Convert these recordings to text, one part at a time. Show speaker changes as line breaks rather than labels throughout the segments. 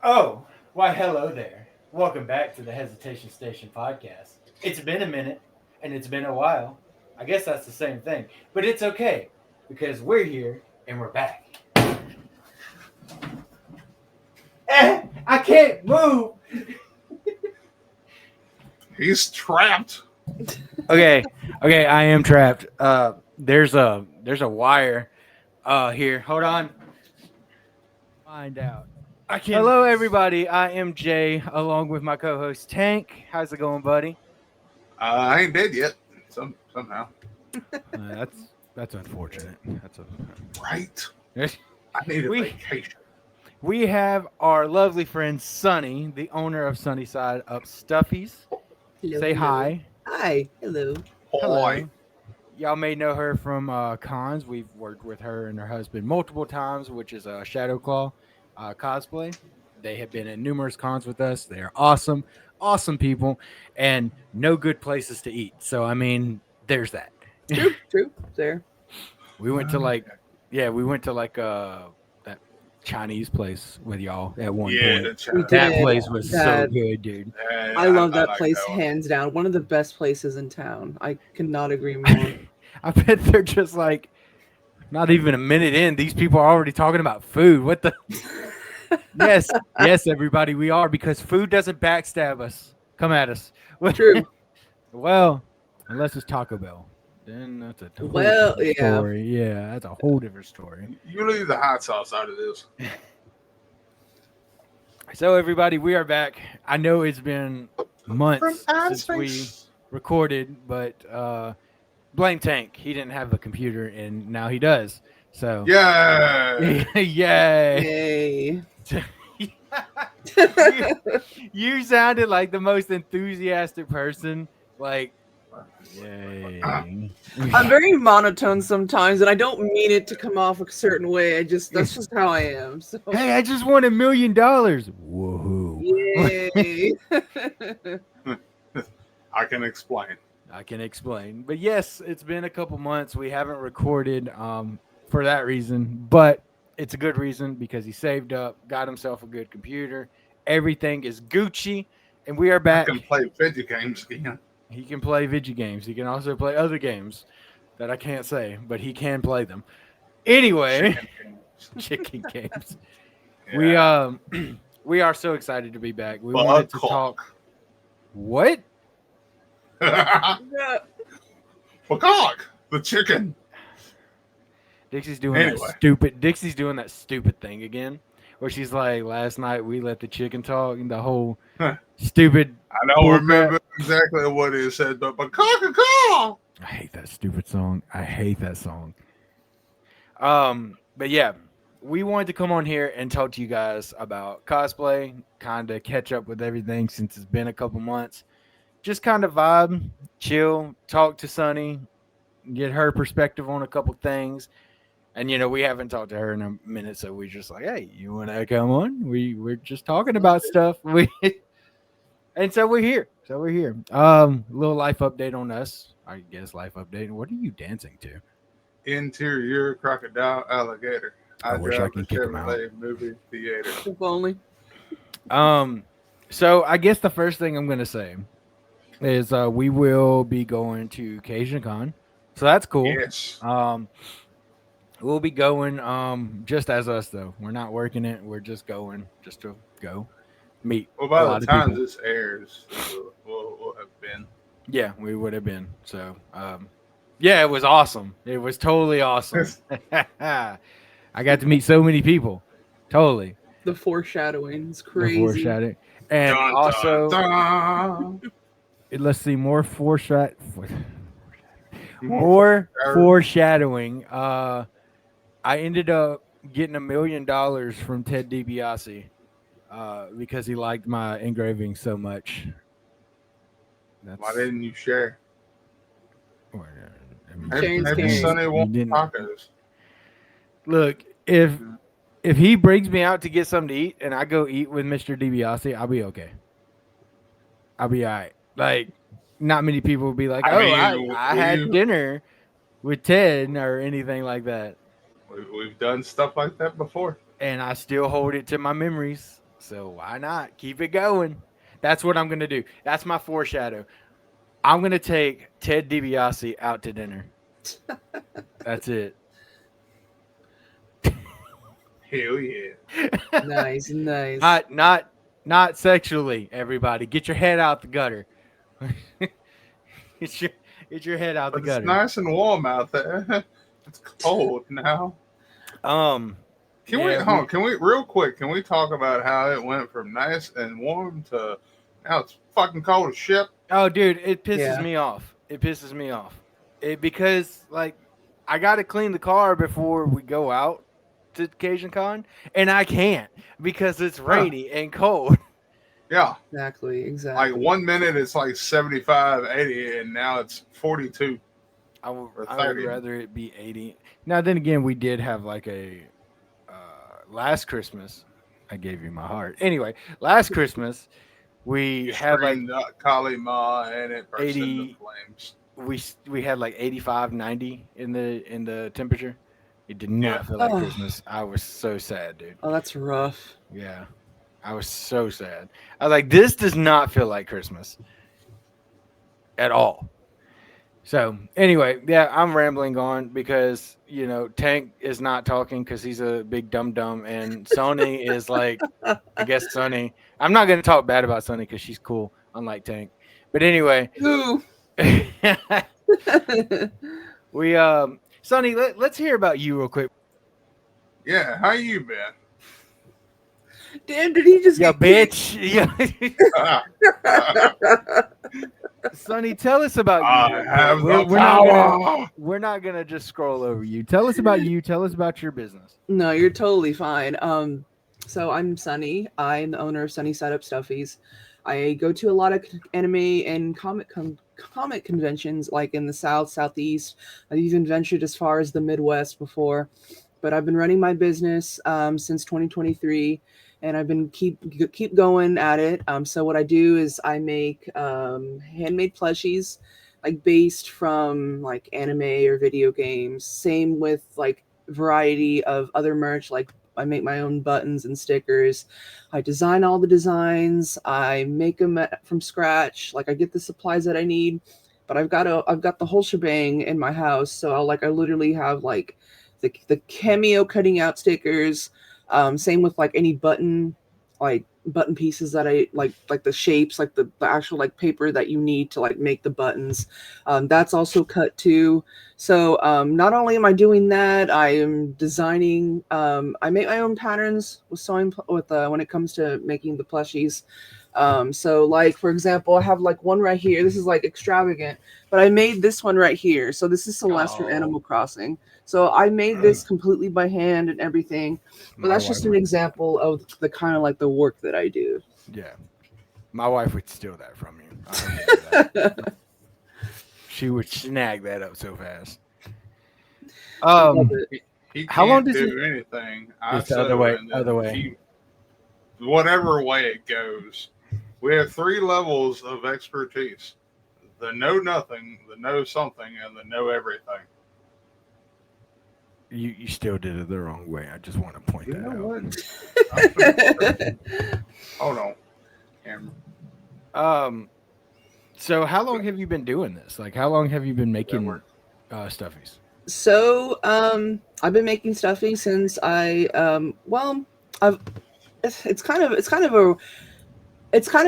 Oh, why, hello there. Welcome back to the Hesitation Station podcast. It's been a minute and it's been a while. I guess that's the same thing, but it's okay because we're here and we're back. I can't move.
He's trapped.
Okay, I am trapped. There's a wire here. Hold on. Find out. Hello, everybody. I am Jay, along with my co-host Tank. How's it going, buddy?
I ain't dead yet. Somehow.
That's unfortunate.
Right.
Yes.
I need a
We-
vacation.
We have our lovely friend Sunny, the owner of Sunny Side Up Stuffies.
Hello,
Say
hello.
hi.
Hi. Hello.
Boy.
Y'all may know her from cons. We've worked with her and her husband multiple times, which is Shadow Claw Cosplay. They have been at numerous cons with us. They are awesome, awesome people, and no good places to eat. So, I mean, there's that.
True. There.
We went to that Chinese place with y'all at one
Yeah,
point.
We
That
did.
place was so
That-
good, dude.
I love that
like
place
one.
hands down. One of the best places in town. I cannot agree more.
I bet they're just like not even a minute in. These people are already talking about food. What the? yes, everybody, we are because food doesn't backstab us. Come at us.
True.
Well, unless it's Taco Bell, then that's a whole
Well,
different
yeah.
story. Yeah, that's a whole different story.
You leave the hot sauce out of this.
So, everybody, we are back. I know it's been months since we recorded, but blame Tank. He didn't have a computer, and now he does. So,
Yeah.
yay!
Yay.
You sounded like the most enthusiastic person. Like, yay!
I'm very monotone sometimes, and I don't mean it to come off a certain way. That's just how I am. So
Hey, I just won $1 million. Woohoo!
yay.
I can explain.
I can explain. But yes, it's been a couple months. We haven't recorded for that reason, but it's a good reason because he saved up, got himself a good computer. Everything is Gucci, and we are
I
back.
can play video games again.
He can play video games. He can also play other games that I can't say, but he can play them. Anyway, chicken games.
Yeah.
We are so excited to be back. We wanted to talk. What?
Peacock, the chicken.
Dixie's doing Dixie's doing that stupid thing again, where she's like, "Last night we let the chicken talk," and the whole stupid.
I don't remember exactly what it said, but peacock.
I hate that stupid song. I hate that song. But yeah, we wanted to come on here and talk to you guys about cosplay, kind of catch up with everything since it's been a couple months. Just kind of vibe, chill, talk to Sunny, get her perspective on a couple things. And we haven't talked to her in a minute, so we're just like, hey, you want to come on? We're just talking about stuff. And so we're here. Little life update on us. I guess life update. What are you dancing to?
Interior crocodile alligator.
I wish I
drive
could
the
kick 'em out.
Chevrolet movie theater.
If only.
So I guess the first thing I'm gonna say is we will be going to Cajun Con. So that's cool.
Yes.
We'll be going just as us though. We're not working it. We're just going just to go meet.
Well,
a
by
lot
the
of
time
people.
this airs, we'll have been.
Yeah, we would have been. So yeah, it was awesome. It was totally awesome. I got to meet so many people. Totally.
The foreshadowing is
The
crazy.
foreshadowing. And
Dun,
also
dun, dun.
let's see more more foreshadowing. I ended up getting $1 million from Ted DiBiase because he liked my engraving so much.
Why didn't you share?
Sharing's
Maybe
caring.
Sunny
You
wants
didn't-
tacos.
Look, if he brings me out to get something to eat and I go eat with Mr. DiBiase, I'll be okay. I'll be all right. Like, not many people will be like, I had dinner with Ted or anything like that.
We've done stuff like that before.
And I still hold it to my memories. So why not keep it going? That's what I'm gonna do. That's my foreshadow. I'm gonna take Ted DiBiase out to dinner. That's it.
Hell yeah.
Nice, nice.
Not sexually. Everybody, get your head out the gutter. get your get your head out the
But it's
gutter.
nice and warm out there. It's cold now.
Um,
Can we,
yeah,
hold on, can we, real quick, can we talk about how it went from nice and warm to now it's fucking cold as shit?
oh, dude, it pisses
Yeah.
me off. It pisses me off. It because like I got to clean the car before we go out to Cajun Con, and I can't because it's
Huh.
rainy and cold.
Yeah.
Exactly,
Like
exactly.
1 minute it's like 75, 80, and now it's 42 or
I would
30.
rather it be 80. Now then again, we did have like a last Christmas. I gave you my heart. Anyway, last Christmas we
You
had like
screamed Kali Ma and it burst into
80.
flames.
We had like 85, 90 in the temperature. It did
Yeah.
not feel like
Oh,
Christmas. I was so sad, dude.
oh, that's rough.
Yeah. I was so sad. I was like, this does not feel like Christmas at all. So anyway, yeah, I'm rambling on because Tank is not talking because he's a big dum dum, and Sony is like, I guess Sonny. I'm not gonna talk bad about Sonny because she's cool, unlike Tank. But anyway,
Ooh.
we Sonny, let's hear about you real quick.
Yeah, how you been?
Damn, did he just
Yeah,
get
bitch. Yeah. Sonny, tell us about
I
you. real quick.
have
We're,
the
we're not gonna
power.
we're not gonna just scroll over you. Tell us about you. Tell us about your business.
No, you're totally fine. So I'm Sunny. I'm the owner of Sunny Side Up Stuffies. I go to a lot of anime and comic conventions, like in the South, Southeast. I've even ventured as far as the Midwest before, but I've been running my business since 2023, and I've been keep going at it. So what I do is I make handmade plushies, like based from like anime or video games. Same with like variety of other merch, like I make my own buttons and stickers. I design all the designs. I make them from scratch. Like I get the supplies that I need, but I've got the whole shebang in my house. So I literally have like the cameo cutting out stickers. Same with like any button pieces that I like the shapes, like the actual like paper that you need to like make the buttons. That's also cut too. So not only am I doing that, I am designing. I make my own patterns with sewing with when it comes to making the plushies. So like for example, I have like one right here. This is like extravagant, but I made this one right here. So this is Celeste from
Oh,
Animal Crossing. So I made this completely by hand and everything. But
my
that's
wife
just an
would,
example of the kind of like the work that I do.
yeah, my wife would steal that from you. I remember that. She would snag that up so fast.
Love
Um,
it.
He
how long
can't
does it?
do anything. I
It's the other
sew,
way.
and
Other
then
way.
whatever way it goes. We have 3 levels of expertise: the know nothing, the know something, and the know everything.
You still did it the wrong way. I just want to point
You
that
know
out.
what? Hold on, camera.
Um, so how long have you been doing this? Like, how long have you been
That
making
work.
stuffies?
So I've been making stuffing since I've it's kind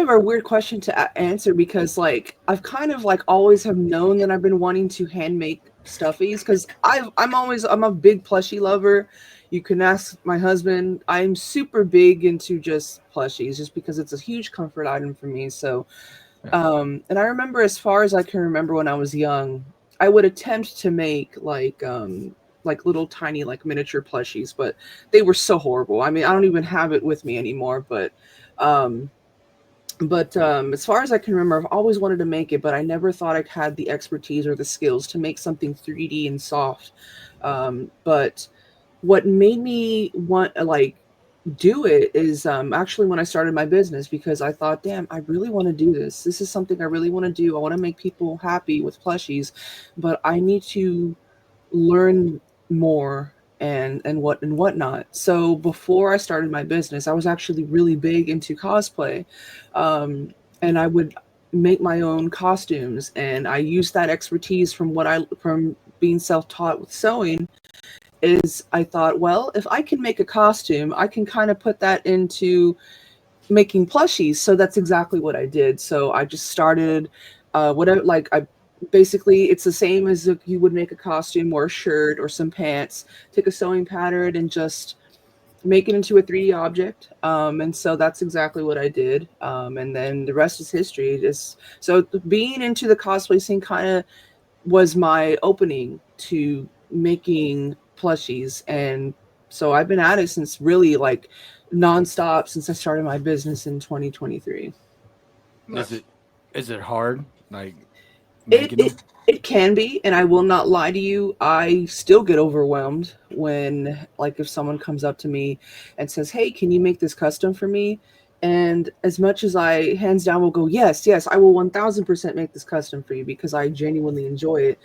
of a weird question to answer because like I've kind of like always have known that I've been wanting to hand make stuffies because I'm a big plushie lover. You can ask my husband. I'm super big into just plushies just because it's a huge comfort item for me. So and I remember as far as I can remember when I was young, I would attempt to make like little tiny like miniature plushies, but they were so horrible. I mean, I don't even have it with me anymore, um as far as I can remember, I've always wanted to make it, but I never thought I had the expertise or the skills to make something 3D and soft. But what made me want to like do it is actually when I started my business because I thought, damn, I really want to do this. This is something I really want to do. I want to make people happy with plushies, but I need to learn more and whatnot. So before I started my business, I was actually really big into cosplay, and I would make my own costumes, and I used that expertise from being self-taught with sewing. Is I thought, well, if I can make a costume, I can kind of put that into making plushies. So that's exactly what I did. So I just started whatever, like I basically, it's the same as if you would make a costume or a shirt or some pants, take a sewing pattern and just make it into a 3D object. And so that's exactly what I did. And then the rest is history. Just so being into the cosplay scene kind of was my opening to making plushies. And so I've been at it since really like nonstop since I started my business in 2023.
Is it is it hard like
It,
making them?
it it can be, and I will not lie to you. I still get overwhelmed when, like, if someone comes up to me and says, "Hey, can you make this custom for me?" And as much as I hands down will go, "Yes, yes, I will 1000% make this custom for you," because I genuinely enjoy it,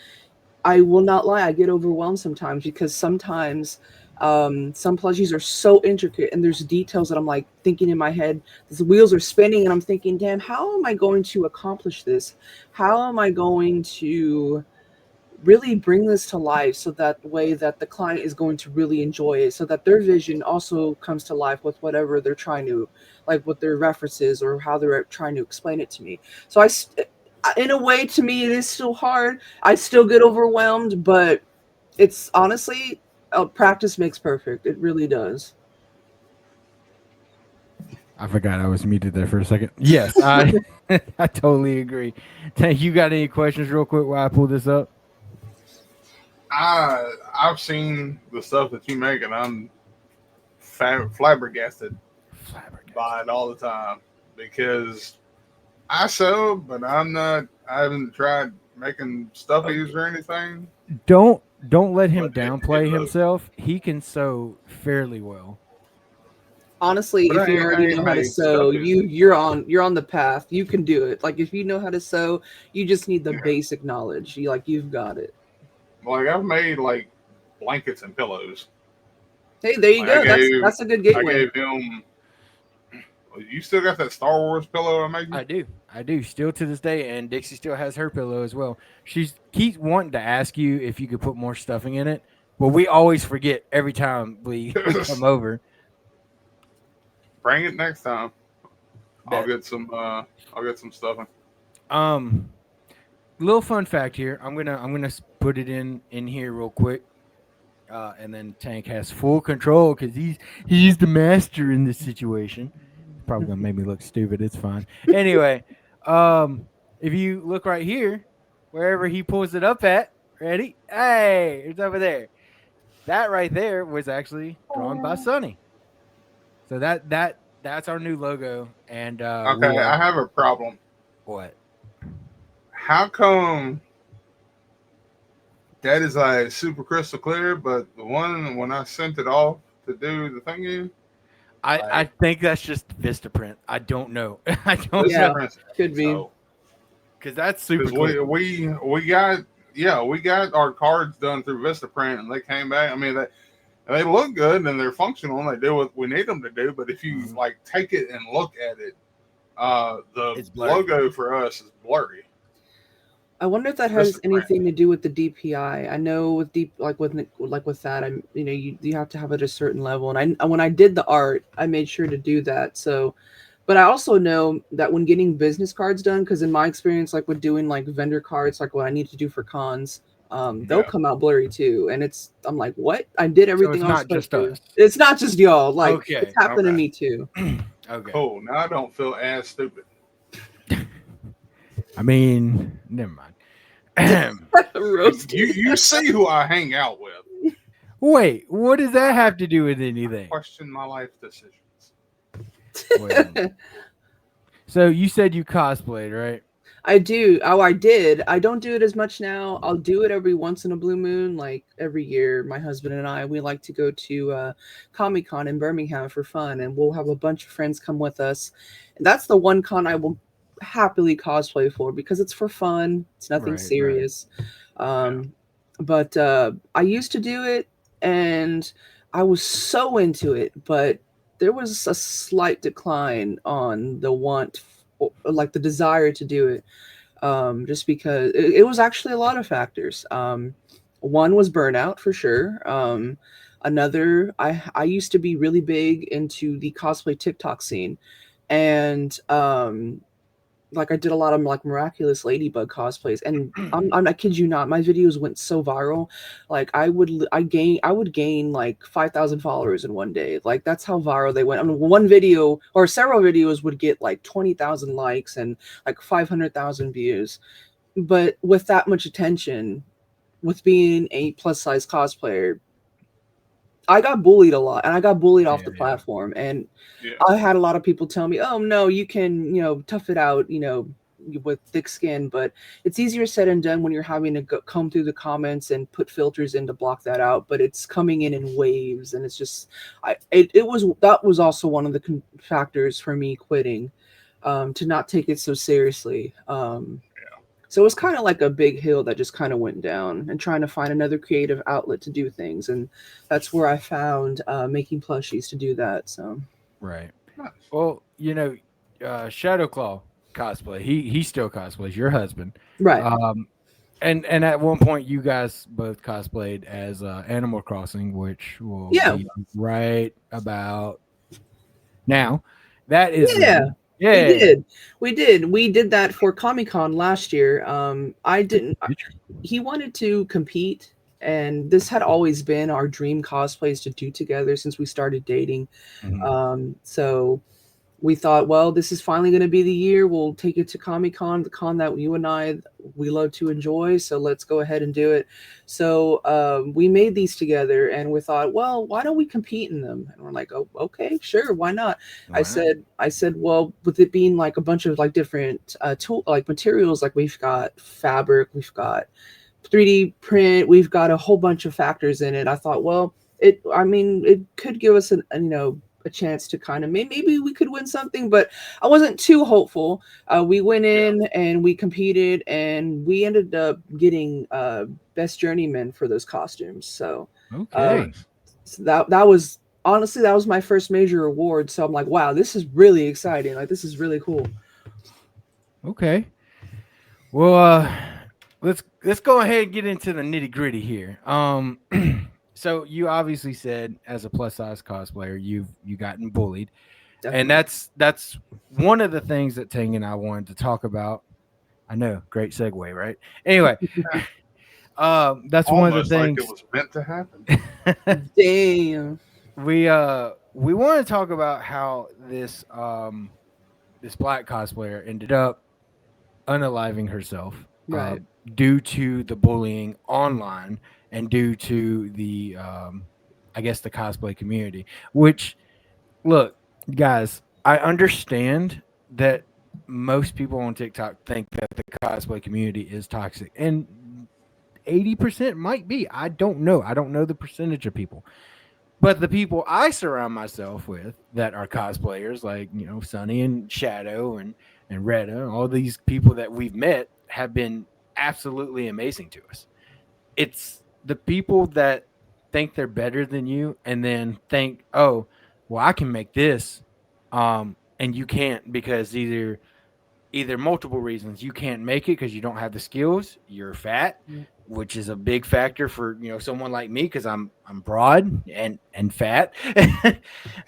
I will not lie, I get overwhelmed sometimes because sometimes some plushies are so intricate and there's details that I'm like thinking in my head, the wheels are spinning and I'm thinking, damn, how am I going to accomplish this? How am I going to really bring this to life so that way that the client is going to really enjoy it, so that their vision also comes to life with whatever they're trying to, like with their references or how they're trying to explain it to me. So in a way, to me, it is still hard. I still get overwhelmed, but it's honestly, practice makes perfect. It really does.
I forgot I was muted there for a second. Yes, I I totally agree. Tank, you got any questions real quick while I pull this up?
I've seen the stuff that you make, and I'm flabbergasted
Flabbergasted.
by it all the time because I sew, but I haven't tried making stuffies or anything.
Don't let him
But
downplay himself. He can sew fairly well.
Honestly,
but
if you
I
already
ain't
know how to
made
sew,
stuffies.
you're on the path. You can do it. Like if you know how to sew, you just need the
Yeah.
basic knowledge. You've got it.
Like I've made like blankets and pillows.
Hey, there you
Like I
go. That's
gave
that's a good
I
gateway.
gave him. You still got that Star Wars pillow I made you?
I do. I do. Still to this day, and Dixie still has her pillow as well. She's keeps wanting to ask you if you could put more stuffing in it, but we always forget every time we come over.
Bring it next time. I'll
That
get some. I'll get some stuffing.
um little fun fact here. I'm gonna put it in here real quick. And then Tank has full control because he's the master in this situation. Probably gonna make me look stupid. It's fine. Anyway, if you look right here, wherever he pulls it up at, ready? Hey, it's over there. That right there was actually drawn by Sunny. So that's our new logo, and we
Okay,
are
I have a problem.
what?
How come that is like super crystal clear, but the one when I sent it off to do the thingy,
I
like
think that's just Vistaprint. I don't know. I don't
this is
know
Yeah,
Prince.
could be.
So
because that's super
because
clear.
we got we got our cards done through Vistaprint, and they came back. I mean they look good and they're functional and they do what we need them to do. But if you
Mhm.
like take it and look at it, the
It's blurry.
logo for us is blurry.
I wonder if that has
Vistaprint.
anything to do with the DPI. I know with deep, like with that, I'm you have to have it at a certain level, and I when I did the art, I made sure to do that. So, but I also know that when getting business cards done, because in my experience, like with doing like vendor cards, like what I need to do for cons, they'll
Yeah.
come out blurry too, and I'm like, what? I did
So
everything
it's
I was
not
supposed
just
to.
us.
It's not just y'all. Like it's
Okay.
happened to
Okay.
me too.
Okay.
Cool. Now I don't feel as stupid.
I mean, never mind.
Roasted.
You see who I hang out with.
Wait, what does that have to do with anything?
Question my life decisions.
Wait a minute. So you said you cosplayed, right?
I do. Oh, I did. I don't do it as much now. I'll do it every once in a blue moon, like every year. My husband and I, we like to go to Comic Con in Birmingham for fun, and we'll have a bunch of friends come with us. And that's the one con I will happily cosplay for because it's for fun. It's nothing
Right, right.
serious.
Yeah.
Um, but I used to do it, and I was so into it, but there was a slight decline on the like the desire to do it, just because it was actually a lot of factors. One was burnout for sure. Another, I used to be really big into the cosplay TikTok scene, and like I did a lot of like miraculous ladybug cosplays, and I'm not kid you not, my videos went so viral. Like I would gain like 5,000 followers in one day. Like that's how viral they went. I mean, one video or several videos would get like 20,000 likes and like 500,000 views. But with that much attention, with being a plus size cosplayer, I got bullied a lot, and I got bullied off the platform. And
Yeah.
I had a lot of people tell me, "Oh no, you can, tough it out, with thick skin." But it's easier said than done when you're having to comb through the comments and put filters in to block that out. But it's coming in waves, and it's just, that was also one of the factors for me quitting, to not take it so seriously. So it was kind of like a big hill that just kind of went down, and trying to find another creative outlet to do things. And that's where I found making plushies to do that. So,
Right.
Nice.
Well, Shadow Claw cosplay. He still cosplays your husband.
right.
And at one point you guys both cosplayed as Animal Crossing, which will
Yeah.
be right about now. That is
Yeah.
yeah.
We did. We did that for Comic-Con last year. I didn't. He wanted to compete, and this had always been our dream cosplays to do together since we started dating.
Mhm.
So we thought, well, this is finally going to be the year. We'll take it to Comic-Con, the con that you and we love to enjoy. So let's go ahead and do it. So we made these together, and we thought, well, why don't we compete in them? And we're like, oh, okay, sure, why not?
Why not?
I said, well, with it being like a bunch of like different tool like materials, like we've got fabric, we've got 3D print, we've got a whole bunch of factors in it. I thought, well, it could give us a chance to kind of maybe we could win something, but I wasn't too hopeful. We went in and we competed, and we ended up getting best journeyman for those costumes. So,
Okay.
so that was honestly, that was my first major award. So I'm like, wow, this is really exciting. Like this is really cool.
Okay. Well, let's go ahead and get into the nitty gritty here. So you obviously said as a plus size cosplayer, you gotten bullied, and
Definitely.
that's one of the things that Tang and I wanted to talk about. I know, great segue, right? Anyway, that's one of the
Almost like it
things
was meant to happen.
Damn.
we want to talk about how this black cosplayer ended up unaliving herself,
Right.
due to the bullying online and due to the I guess the cosplay community. Which, look, guys, I understand that most people on TikTok think that the cosplay community is toxic, and 80% might be. I don't know. I don't know the percentage of people. But the people I surround myself with that are cosplayers, like Sunny and Shadow and Retta, all these people that we've met have been absolutely amazing to us. It's the people that think they're better than you and then think, oh, well, I can make this, and you can't because either multiple reasons. You can't make it because you don't have the skills. You're fat, which is a big factor for someone like me because I'm broad and fat.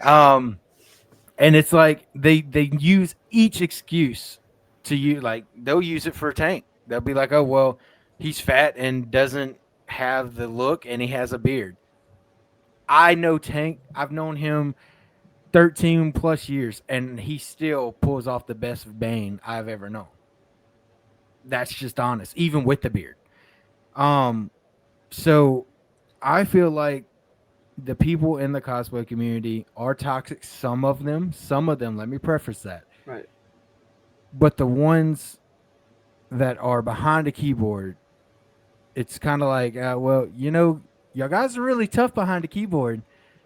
um, and it's like they use each excuse to you. Like they'll use it for Tank. They'll be like, oh well, he's fat and doesn't have the look, and he has a beard. I know Tank. I've known him 13 plus years, and he still pulls off the best Bane I've ever known. That's just honest, even with the beard. Um, so I feel like the people in the cosplay community are toxic. Some of them, let me preface that.
Right.
But the ones that are behind a keyboard, it's kind of like, well, y'all guys are really tough behind a keyboard.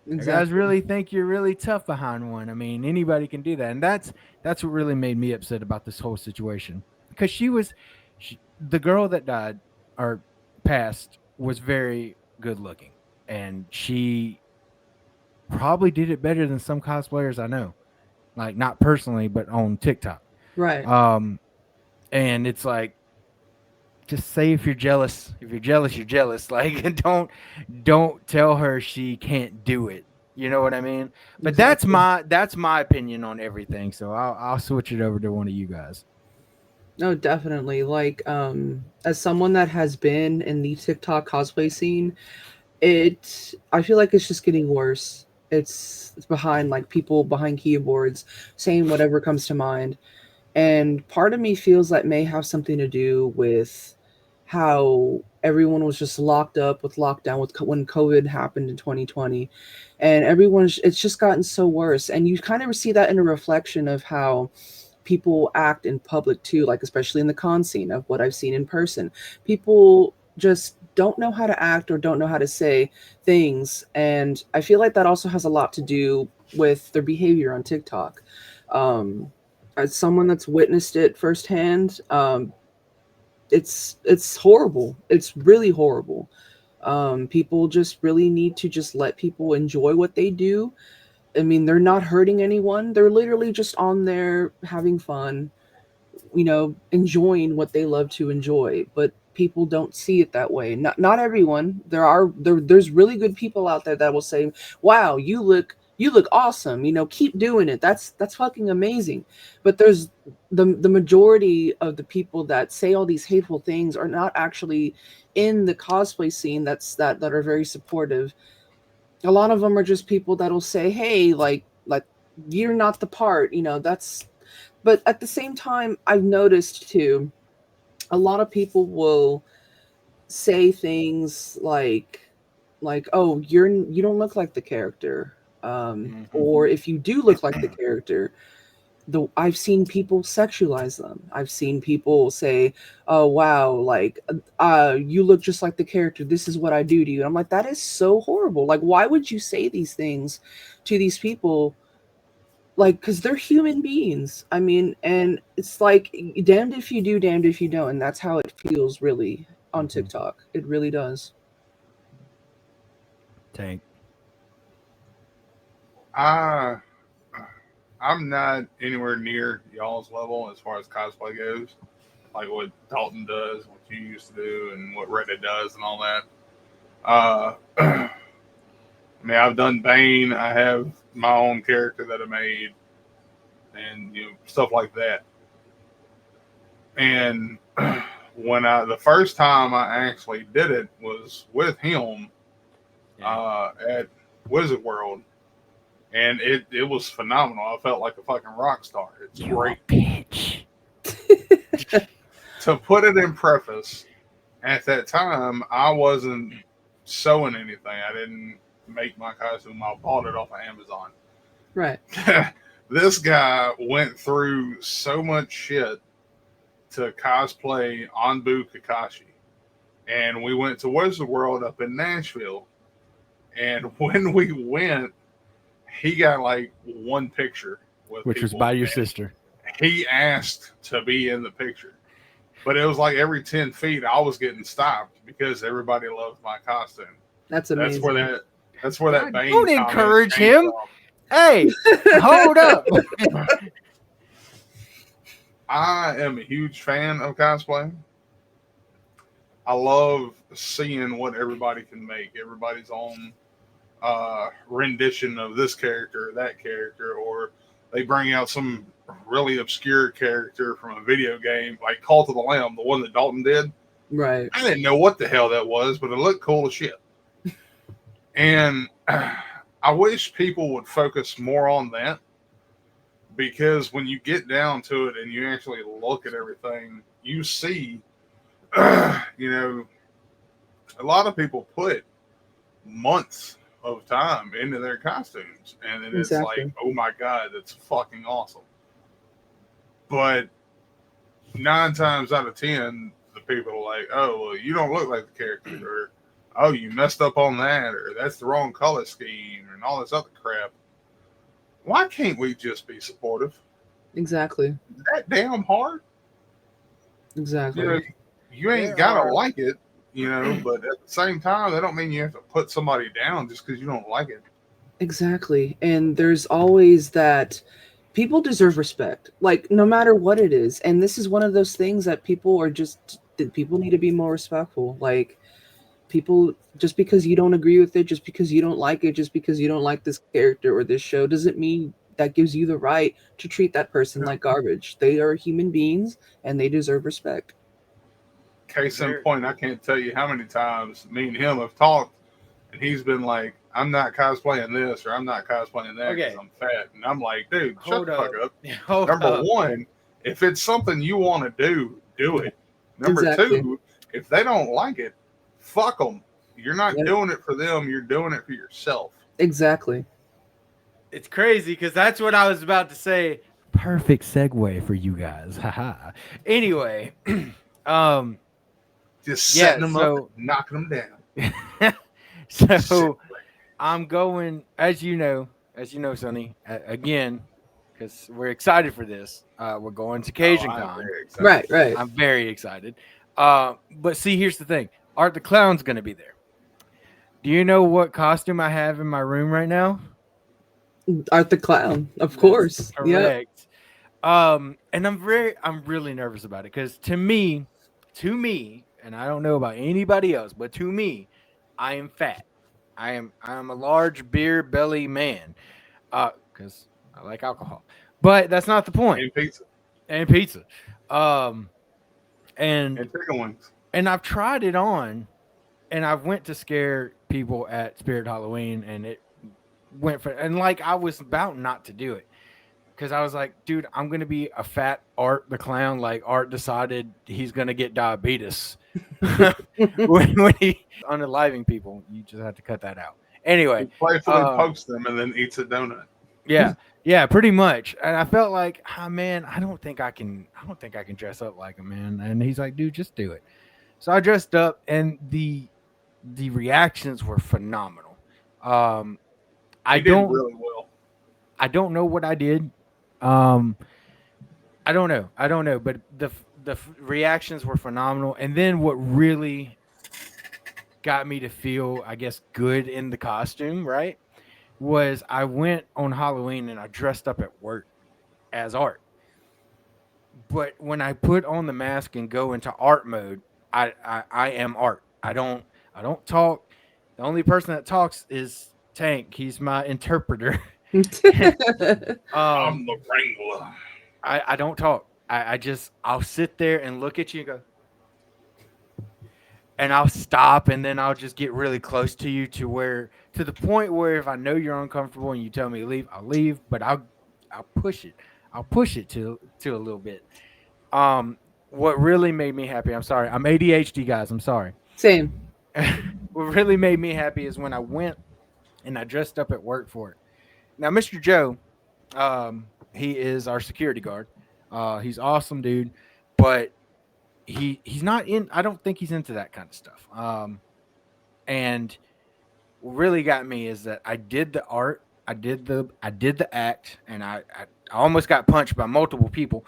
You guys
Exactly.
really think you're really tough behind one. I mean, anybody can do that, and that's what really made me upset about this whole situation because the girl that died or passed was very good looking, and she probably did it better than some cosplayers I know. Like not personally, but on TikTok.
Right.
Um, and it's like, just say if you're jealous. If you're jealous, you're jealous. Like don't tell her she can't do it. You know what I mean? But
Exactly.
that's my opinion on everything. So I'll switch it over to one of you guys.
No, definitely. Like, as someone that has been in the TikTok cosplay scene, I feel like it's just getting worse. It's behind like people behind keyboards saying whatever comes to mind. And part of me feels that may have something to do with how everyone was just locked up with lockdown when COVID happened in 2020, and it's just gotten so worse. And you kind of see that in a reflection of how people act in public too, like especially in the con scene of what I've seen in person. People just don't know how to act or don't know how to say things, and I feel like that also has a lot to do with their behavior on TikTok. Um, as someone that's witnessed it firsthand, it's horrible. It's really horrible. People just really need to just let people enjoy what they do. I mean, they're not hurting anyone. They're literally just on there having fun, enjoying what they love to enjoy. But people don't see it that way. Not everyone. There's really good people out there that will say, "Wow, you look awesome. Keep doing it. That's fucking amazing." But there's the majority of the people that say all these hateful things are not actually in the cosplay scene that are very supportive. A lot of them are just people that'll say, "Hey, like you're not the part." That's But at the same time, I've noticed too, a lot of people will say things like, "Oh, you don't look like the character." Or if you do look like the character, I've seen people sexualize them. I've seen people say, "Oh wow, like you look just like the character. This is what I do to you." And I'm like, that is so horrible. Like, why would you say these things to these people? Like, because they're human beings. I mean, and it's like damned if you do, damned if you don't, and that's how it feels really on
Mm-hmm.
TikTok. It really does.
Tank.
I I'm not anywhere near y'all's level as far as cosplay goes. Like what Dalton does, what you used to do, and what Reddit does, and all that. I mean, I've done Bane. I have my own character that I made, and stuff like that. And the first time I actually did it was with him
Yeah.
at Wizard World, and it was phenomenal. I felt like a fucking rock star. It's
You a
great.
bitch.
To put it in preface, at that time I wasn't sewing anything. I didn't make my costume. I bought it off of Amazon.
Right.
This guy went through so much shit to cosplay Anbu Kakashi. And we went to Wizard World up in Nashville. And when we went, he got like one picture with
Which was
people.
by your sister.
He asked to be in the picture. But it was like every 10 feet I was getting stopped because everybody loved my costume.
That's
That's
amazing.
where that
God,
Bane
don't
comment
encourage
came
him.
from.
Hey, hold up.
I am a huge fan of cosplay. I love seeing what everybody can make. Everybody's own rendition of this character, that character, or they bring out some really obscure character from a video game, like Cult of the Lamb, the one that Dalton did.
Right.
I didn't know what the hell that was, but it looked cool as shit. And I wish people would focus more on that, because when you get down to it and you actually look at everything, you see, a lot of people put months of time into their costumes, and then it's like,
Exactly.
oh my god, that's fucking awesome. But 9 times out of 10, the people are like, oh, well, you don't look like the character, or oh, you messed up on that, or that's the wrong color scheme, and all this other crap. Why can't we just be supportive?
Exactly.
That damn hard? You
Exactly.
know, you ain't
There
gotta
are
like it. But at the same time, that don't mean you have to put somebody down just because you don't like it.
Exactly. And there's always that people deserve respect, like no matter what it is. And this is one of those things that people need to be more respectful. Like people, just because you don't agree with it, just because you don't like it, just because you don't like this character or this show, doesn't mean that gives you the right to treat that person like garbage. They are human beings and they deserve respect.
Case in point, I can't tell you how many times me and him have talked, and he's been like, I'm not cosplaying this or I'm not cosplaying that because I'm fat. And I'm like, dude, shut the fuck up. Number one, if it's something you want to do it. Number two, if they don't like it, fuck them. You're not doing it for them. You're doing it for yourself.
Exactly.
It's crazy because that's what I was about to say. Perfect segue for you guys. Haha. Anyway,
just setting them up, and knocking them down.
So I'm going, as you know, Sonny, again, because we're excited for this. We're going to Cajun Con.
Right.
I'm very excited. But see, here's the thing. Art the Clown's going to be there. Do you know what costume I have in my room right now?
Art the Clown, of course.
Correct. Yep. And I'm really nervous about it because to me, and I don't know about anybody else, but to me, I am fat. I am a large beer belly man. Because I like alcohol. But that's not the point. And pizza. And
chicken wings.
And I've tried it on, and I went to scare people at Spirit Halloween, and it went for, and like I was about not to do it because I was like, dude, I'm gonna be a fat Art the Clown. Like Art decided he's gonna get diabetes when he unaliving people. You just have to cut that out. Anyway,
he playfully pokes them and then eats a donut.
Yeah, pretty much. And I felt like, man, I don't think I can dress up like him, man. And he's like, dude, just do it. So I dressed up, and the reactions were phenomenal. I don't
really well.
I don't know what I did. I don't know, but the reactions were phenomenal. And then what really got me to feel, I guess, good in the costume, right, was I went on Halloween and I dressed up at work as Art. But when I put on the mask and go into Art mode, I am Art. I don't talk. The only person that talks is Tank. He's my interpreter.
I'm the wrangler.
I don't talk. I'll sit there and look at you and go, and I'll stop, and then I'll just get really close to you to the point where if I know you're uncomfortable and you tell me to leave, I'll leave, but I'll push it. I'll push it to a little bit. What really made me happy, I'm sorry, I'm ADHD, guys, I'm sorry.
Same.
What really made me happy is when I went and I dressed up at work for it. Now, Mr. Joe, he is our security guard. He's awesome, dude, but he's not in. I don't think he's into that kind of stuff. And what really got me is that I did the art, I did the act, and I almost got punched by multiple people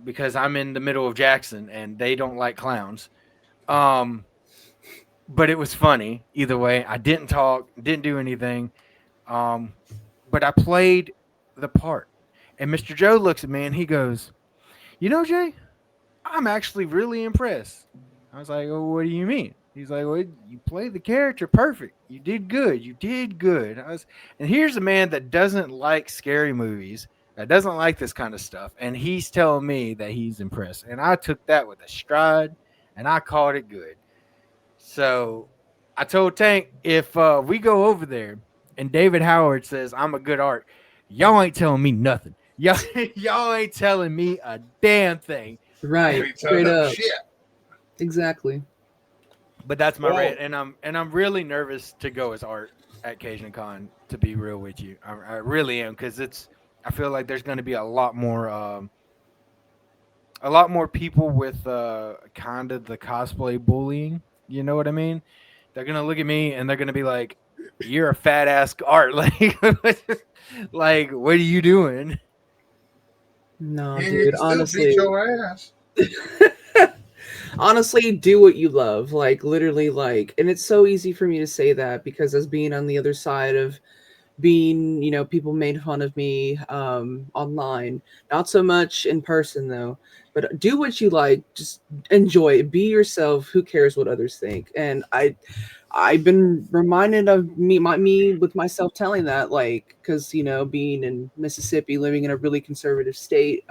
because I'm in the middle of Jackson and they don't like clowns. But it was funny either way. I didn't talk, didn't do anything, but I played the part. And Mr. Joe looks at me and he goes, "You know, Jay, I'm actually really impressed." I was like, "Oh, what do you mean?" He's like, "Well, you played the character perfect. You did good. You did good." And here's a man that doesn't like scary movies, that doesn't like this kind of stuff, and he's telling me that he's impressed. And I took that with a stride, and I called it good. So I told Tank, if we go over there and David Howard says I'm a good Art, y'all ain't telling me nothing. Y'all ain't telling me a damn thing.
Right. Straight up. Shit. Exactly.
But that's my rant, and I'm really nervous to go as Art at Cajun Con, to be real with you. I really am, because I feel like there's going to be a lot more people with kind of the cosplay bullying. You know what I mean? They're going to look at me and they're going to be like, "You're a fat ass Art." Like, what are you doing?
No, dude, honestly.
Beat your ass.
Honestly, do what you love. Like literally, like, and it's so easy for me to say that because as being on the other side of being, people made fun of me online, not so much in person though. But do what you like. Just enjoy it. Be yourself. Who cares what others think? And I've been reminded of me with myself telling that, like, because being in Mississippi, living in a really conservative state,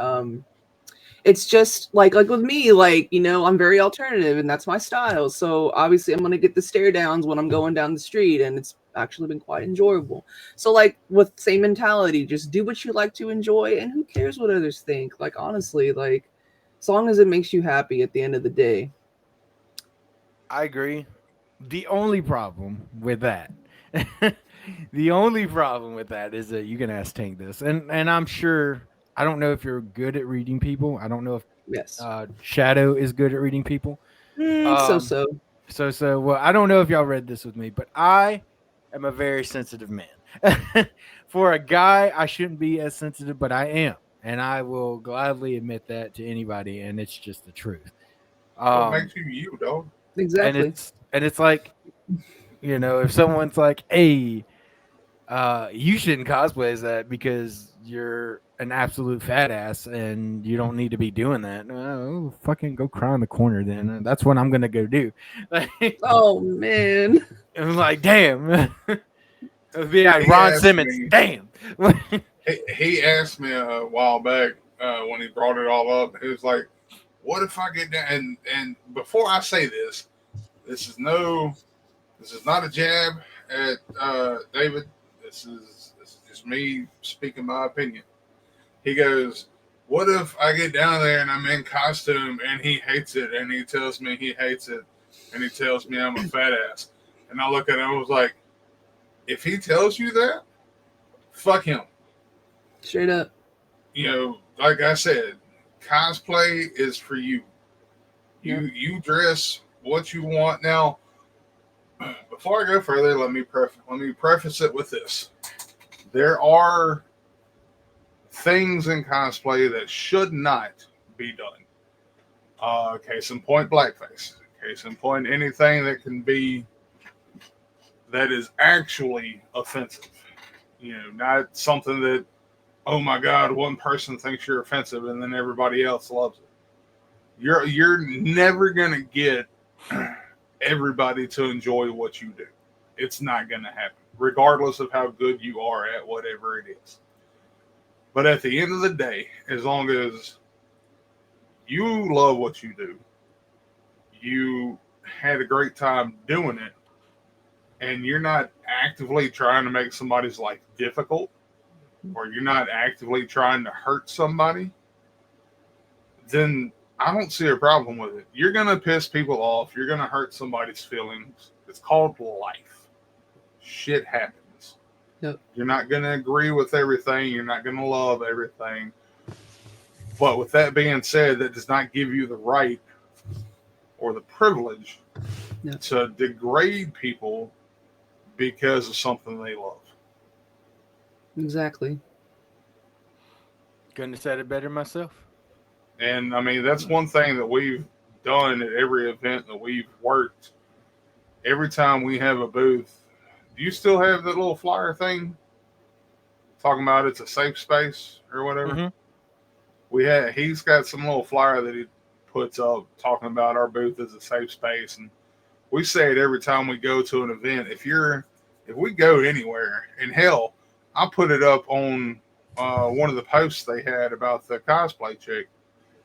it's just like with me, like, I'm very alternative and that's my style. So obviously I'm gonna get the stare downs when I'm going down the street, and it's actually been quite enjoyable. So like with same mentality, just do what you like to enjoy, and who cares what others think? Like honestly, like as long as it makes you happy at the end of the day.
I agree. The only problem with that, the only problem with that is that you can ask Tank this, and I'm sure I don't know if you're good at reading people. I don't know if
Yes.
Shadow is good at reading people.
So
Um,
so.
so well, I don't know if y'all read this with me, but I am a very sensitive man. For a guy, I shouldn't be as sensitive, but I am, and I will gladly admit that to anybody, and it's just the truth.
What
Um,
makes you you, dog?
and
Exactly.
it's like, if someone's like, "Hey, you shouldn't cosplay as that because you're an absolute fat ass and you don't need to be doing that." No, fucking go cry in the corner then. That's what I'm gonna go do. Like,
Oh man.
I'm like, damn. It would be like
He
Ron
asked
Simmons.
me.
Damn.
He asked me a while back when he brought it all up. He was like, "What if I get down?" And before I say this, this is no, this is not a jab at David. This is just me speaking my opinion. He goes, "What if I get down there and I'm in costume and he hates it and he tells me he hates it and he tells me I'm a fat ass?" And I look at him and was like, "If he tells you that, fuck him."
Straight up.
Like I said, cosplay is for you.
Yep.
You dress what you want. Now, before I go further, let me preface it with this: there are things in cosplay that should not be done. Case in point, blackface. Case in point, anything that can be that is actually offensive. Not something that, oh my god, one person thinks you're offensive and then everybody else loves it. You're never gonna get everybody to enjoy what you do. It's not gonna happen, regardless of how good you are at whatever it is. But at the end of the day, as long as you love what you do, you had a great time doing it, and you're not actively trying to make somebody's life difficult, or you're not actively trying to hurt somebody, then I don't see a problem with it. You're going to piss people off. You're going to hurt somebody's feelings. It's called life. Shit happens.
Yep.
You're not going to agree with everything. You're not going to love everything. But with that being said, that does not give you the right or the privilege
Yep.
to degrade people because of something they love.
Exactly.
Couldn't have said it better myself.
And I mean, that's one thing that we've done at every event that we've worked. Every time we have a booth, do you still have that little flyer thing talking about it's a safe space or whatever?
Mm-hmm.
He's got some little flyer that he puts up talking about our booth as a safe space, and we say it every time we go to an event. If we go anywhere, and hell, I put it up on one of the posts they had about the cosplay chick.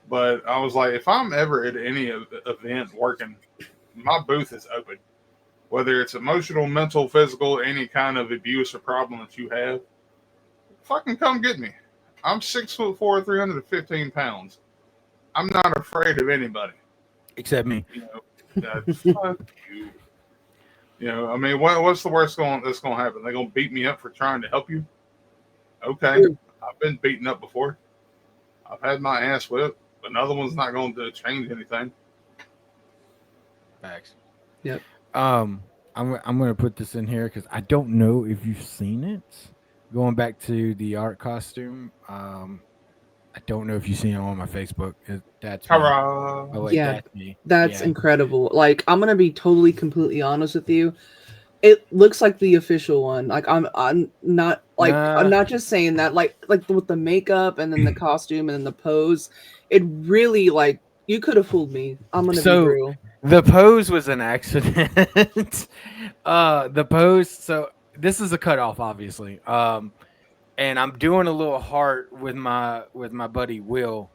But I was like, if I'm ever at any event working, my booth is open. Whether it's emotional, mental, physical, any kind of abuse or problem that you have, fucking come get me. I'm 6'4", 315 pounds. I'm not afraid of anybody.
Except me.
Fuck you. I mean, what's the worst that's going to happen? They're going to beat me up for trying to help you? Okay. I've been beaten up before. I've had my ass whipped. Another one's not going to change anything.
Facts.
Yep.
I'm gonna put this in here because I don't know if you've seen it. Going back to the art costume, I don't know if you've seen it on my Facebook. That's me.
Hurrah!
Oh wait,
Yeah,
that's me.
that's
Yeah.
incredible. Like, I'm gonna be totally completely honest with you. It looks like the official one. Like, I'm not just saying that. Like with the makeup and then the costume and then the pose, it really like you could have fooled me. I'm gonna be
So
real.
the pose was an accident. The pose. So this is a cutoff, obviously. And I'm doing a little heart with my buddy Will.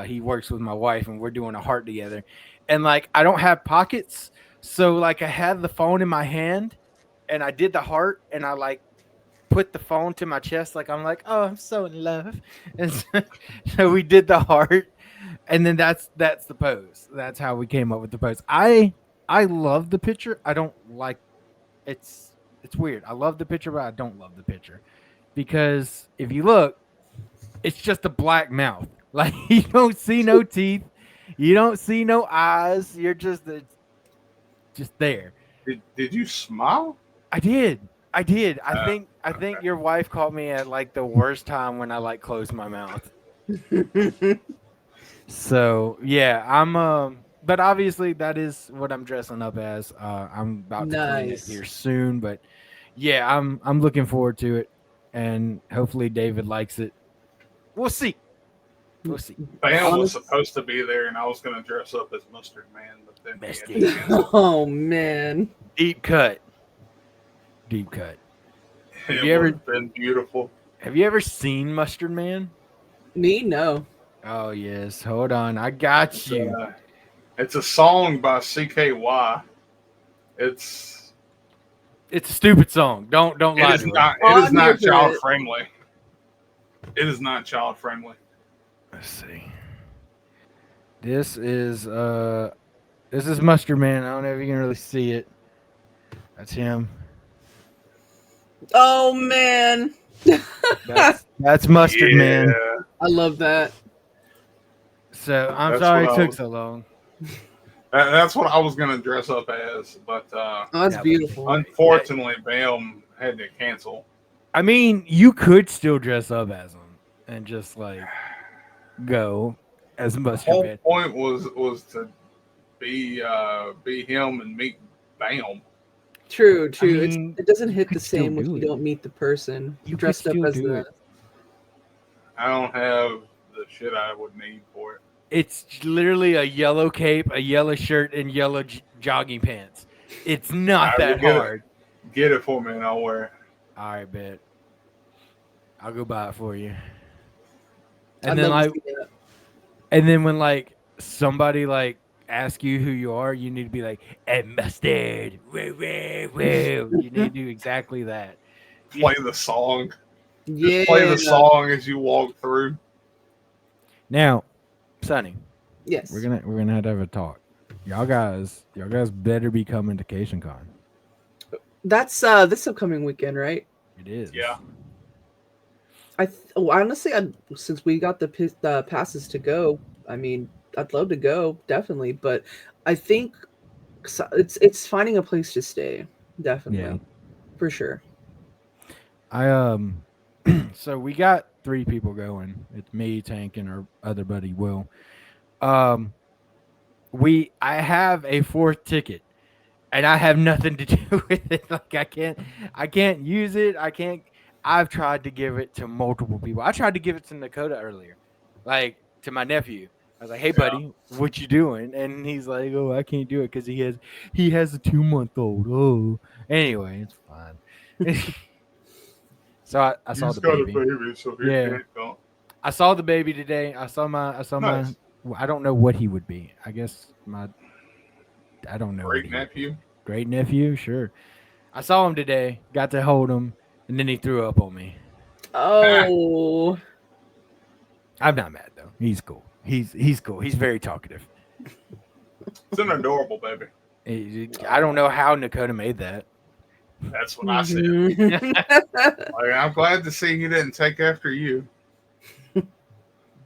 He works with my wife, and we're doing a heart together. And like, I don't have pockets, so like, I had the phone in my hand, and I did the heart, and I like put the phone to my chest, like I'm like, oh, I'm so in love, and so we did the heart, and then that's the pose. That's how we came up with the pose. I love the picture. I don't like it's weird. I love the picture, but I don't love the picture because if you look, it's just a black mouth. Like you don't see no teeth, you don't see no eyes. You're just there.
Did you smile?
I did. I did.
Uh,
I think
okay.
your wife caught me at like the worst time when I like closed my mouth. So yeah, I'm but obviously that is what I'm dressing up as. I'm about to clean it
Nice.
here soon, but yeah, I'm looking forward to it, and hopefully David likes it. We'll see. We'll see.
Bam was
Honest.
supposed to be there, and I was going to dress up as Mustard Man, but then he had
Mustard.
to cancel.
Oh man.
Deep cut. Deep cut.
It
you
would
ever
have been beautiful.
Have you ever seen Mustard Man?
Me no.
Oh yes. Hold on. I got
It's,
you.
it's a song by CKY. It's
It's a stupid song. Don't
it
lie
is
to her.
not
Oh,
it is
I'm here
not
for
child
it.
friendly. It is not child friendly.
Let's see. This is Mustard Man. I don't know if you can really see it. That's him.
Oh man.
That's Mustard Man.
Yeah,
I love that.
So I'm
that's
sorry
what
it
I
took
was.
so long.
That's what I was gonna dress up as, but
Oh, that's
Yeah,
beautiful.
unfortunately, Bam had to cancel.
I mean, you could still dress up as him and just like go as
The
Mustard
whole
Man.
point was to be him and meet Bam.
True,
I
true.
mean,
It doesn't
you
hit
could
the
still
same when
do
you
it.
don't meet the person
You could
dressed up
still
as
do
the.
it.
I don't have the shit I would need for it.
It's literally a yellow cape, a yellow shirt, and yellow jogging pants. It's not
I will
that hard.
get it for me, and I'll wear it.
All right, bet. I'll go buy it for you.
I'd
And then
love to
like,
see that.
and then when like somebody like asks you who you are, you need to be like, "Hey, mustard, woo woo woo." You need to do exactly that.
Play the song.
Yeah.
Just play the song as you walk through.
Now, Sonny,
Yes.
we're gonna have to have a talk. Y'all guys better be coming to KationCon.
That's this upcoming weekend, right?
It is.
Yeah.
Honestly, since we got the passes to go, I mean, I'd love to go definitely, but I think it's finding a place to stay, definitely,
Yeah.
for sure.
I so we got 3 people going. It's me, Tank, and our other buddy Will. Um I have a 4th ticket and I have nothing to do with it. Like I can't use it. I've tried to give it to multiple people. I tried to give it to Dakota earlier. Like to my nephew. I was like, "Hey
Yeah.
buddy, what you doing?" And he's like, "Oh, I can't do it cuz he has a 2-month-old." Oh. Anyway, it's fine. So I saw
He's
the
got a
baby.
baby, so he
Yeah.
can't go.
I saw the baby today. I saw
Nice.
my I don't know what he would be. I guess I don't know.
Great nephew.
Great nephew, sure. I saw him today, got to hold him, and then he threw up on me.
Oh,
I'm not mad though. He's cool. He's cool. He's very talkative.
It's an adorable baby.
I don't know how Dakota made that.
That's what I said.
Mhm.
Like, I'm glad to see he didn't take after you.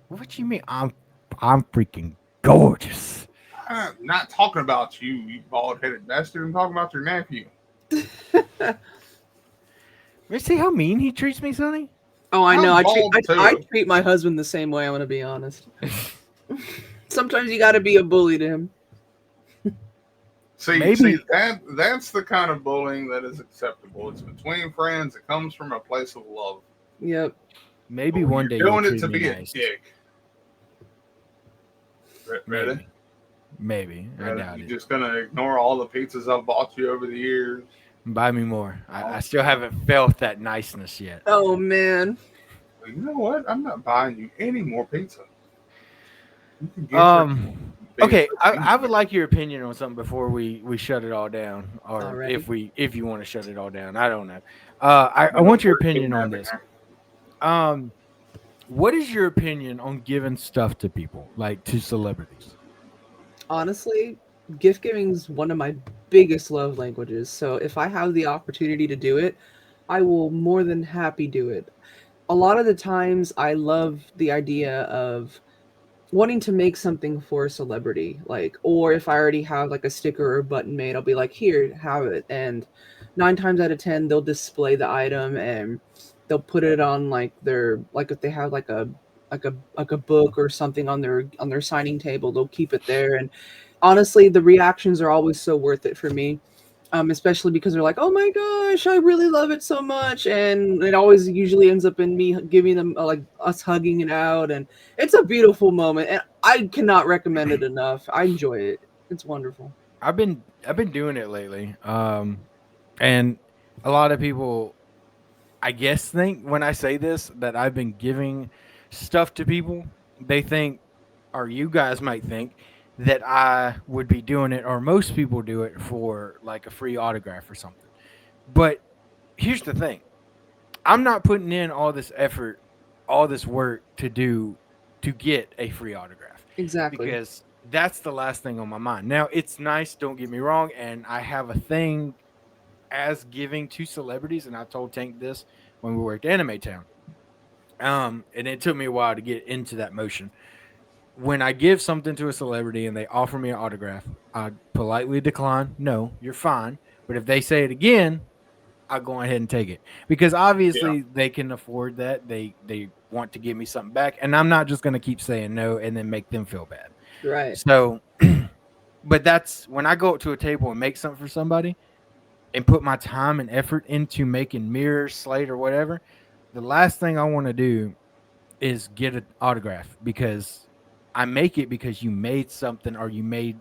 What you mean? I'm freaking gorgeous.
I'm not talking about you, you bald-headed bastard. I'm talking about your nephew.
You see how mean he treats me, Sonny?
Oh, I know.
I'm
I
bald,
treat my husband the same way. I'm gonna be honest. Sometimes you got to be a bully to him.
See that's the kind of bullying that is acceptable. It's between friends. It comes from a place of love.
Yep.
Maybe
But when
one day
you're
you'll
doing it
treat
to
me
be
nice.
a dick. Ready?
Maybe. I doubt
You're
it.
just gonna ignore all the pizzas I've bought you over the years.
Buy me more. I still haven't felt that niceness yet.
Oh man.
You know what? I'm not buying you any more pizza. You can get
Okay, I would like your opinion on something before we shut it all down, or
Alrighty.
if you want to shut it all down. I don't know. I want your opinion on this. What is your opinion on giving stuff to people, like to celebrities?
Honestly, gift giving is one of my biggest love languages. So if I have the opportunity to do it, I will more than happy do it. A lot of the times I love the idea of wanting to make something for a celebrity, like, or if I already have like a sticker or button made, I'll be like, here, have it. And 9 times out of 10, they'll display the item and they'll put it on like their, like if they have like a book or something on their signing table, they'll keep it there. And honestly, the reactions are always so worth it for me. Especially because they're like, "Oh my gosh, I really love it so much," and it always usually ends up in me giving them like us hugging it out, and it's a beautiful moment, and I cannot recommend it enough. I enjoy it; it's wonderful.
I've been doing it lately, and a lot of people, I guess, think when I say this that I've been giving stuff to people. They think, or you guys might think, that I would be doing it, or most people do it for like a free autograph or something. But here's the thing: I'm not putting in all this effort, all this work to get a free autograph
Exactly.
because that's the last thing on my mind. Now, it's nice, don't get me wrong, and I have a thing as giving to celebrities, and I told Tank this when we worked Anime Town. And it took me a while to get into that motion. When I give something to a celebrity and they offer me an autograph, I politely decline. No, you're fine. But if they say it again, I'll go ahead and take it because
Yeah.
obviously they can afford that. They want to give me something back, and I'm not just going to keep saying no and then make them feel bad.
Right.
So, but that's when I go up to a table and make something for somebody and put my time and effort into making mirrors, slate, or whatever. The last thing I want to do is get an autograph because I make it because you made something or you made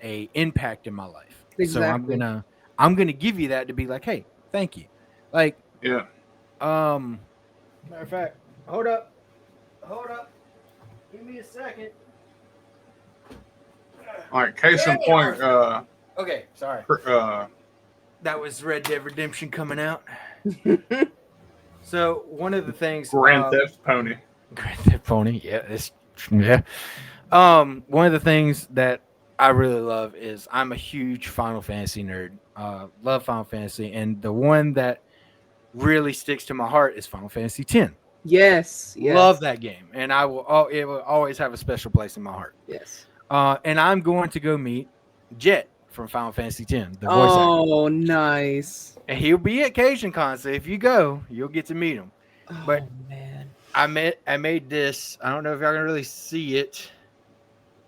a impact in my life. So
Exactly.
I'm gonna give you that to be like, hey, thank you. Like,
Yeah.
Matter of fact, hold up, give me a second.
All right. Case in point.
Okay, sorry. That was Red Dead Redemption coming out. So one of the things,
Grand Theft Pony.
Grand Theft Pony, yeah. One of the things that I really love is I'm a huge Final Fantasy nerd. Love Final Fantasy, and the one that really sticks to my heart is Final Fantasy X.
Yes. Yes.
Love that game, and I will. Oh, it will always have a special place in my heart.
Yes.
And I'm going to go meet Jet from Final Fantasy X, the voice actor.
Oh, nice.
And he'll be at Cajun Con, so if you go, you'll get to meet him.
Oh,
But
man.
I made this. I don't know if y'all can really see it.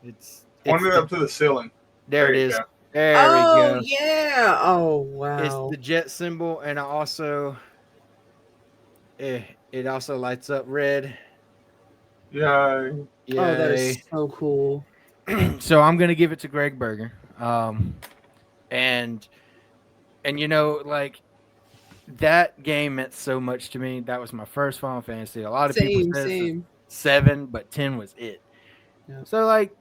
It's
Point it up to the ceiling.
there it
you
is.
go.
There we
Oh,
go.
yeah. Oh, wow.
It's the jet symbol, and I also it also lights up red.
Yeah.
Yeah.
Oh, that is so cool.
So I'm gonna give it to Greg Berger. And you know, like that game meant so much to me. That was my first Final Fantasy. A lot of people said
Same.
7, but 10 was it.
Yep.
So like,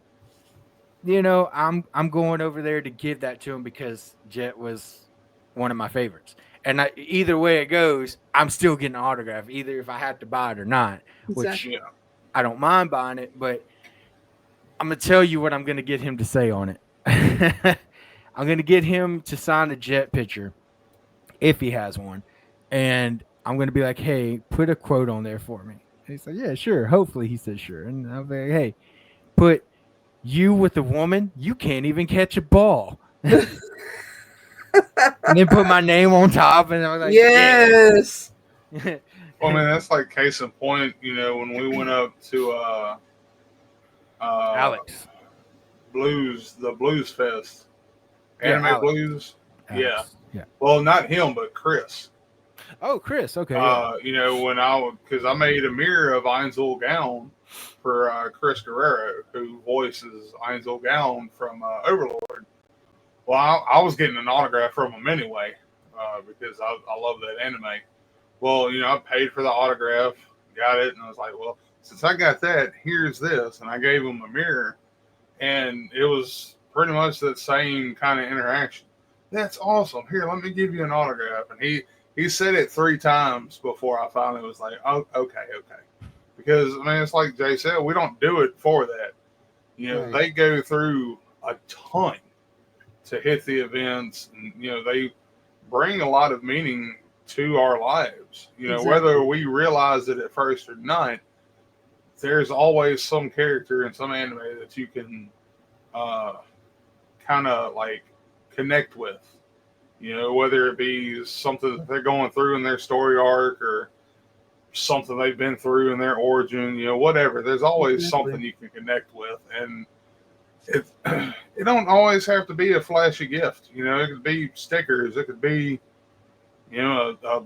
you know, I'm going over there to give that to him because Jet was one of my favorites. And either way it goes, I'm still getting an autograph, either if I have to buy it or not, which
Exactly.
Yeah.
I don't mind buying it, but I'm going to tell you what I'm going to get him to say on it. I'm going to get him to sign a Jet picture if he has one. And I'm going to be like, hey, put a quote on there for me. And he said, yeah, sure. Hopefully he said sure. And I'll be like, hey, put you with a woman, you can't even catch a ball. And then put my name on top. And I was like,
yes.
yeah.
Well, I mean, that's like case in point. You know, when we went up to
Alex.
the Blues Fest,
Yeah,
Anime
Alex.
Blues. Yeah.
Alex. Yeah.
Well, not him, but Chris.
Oh, Chris. Okay. Yeah.
You know, because I made a mirror of Ainzel Gown for Chris Guerrero, who voices Ainzel Gown from Overlord. Well, I was getting an autograph from him anyway, because I love that anime. Well, you know, I paid for the autograph, got it, and I was like, well, since I got that, here's this. And I gave him a mirror, and it was pretty much the same kind of interaction. That's awesome. Here, let me give you an autograph. And he said it 3 times before I finally was like, oh, okay. Because, I mean, it's like Jay said, we don't do it for that. You know, They go through a ton to hit the events, and, you know, they bring a lot of meaning to our lives. You know, whether we realize it at first or not, there's always some character in some anime that you can kind of like connect with. You know, whether it be something that they're going through in their story arc or something they've been through in their origin, you know, whatever. There's always something you can connect with. And it don't always have to be a flashy gift. You know, it could be stickers. It could be, you know, a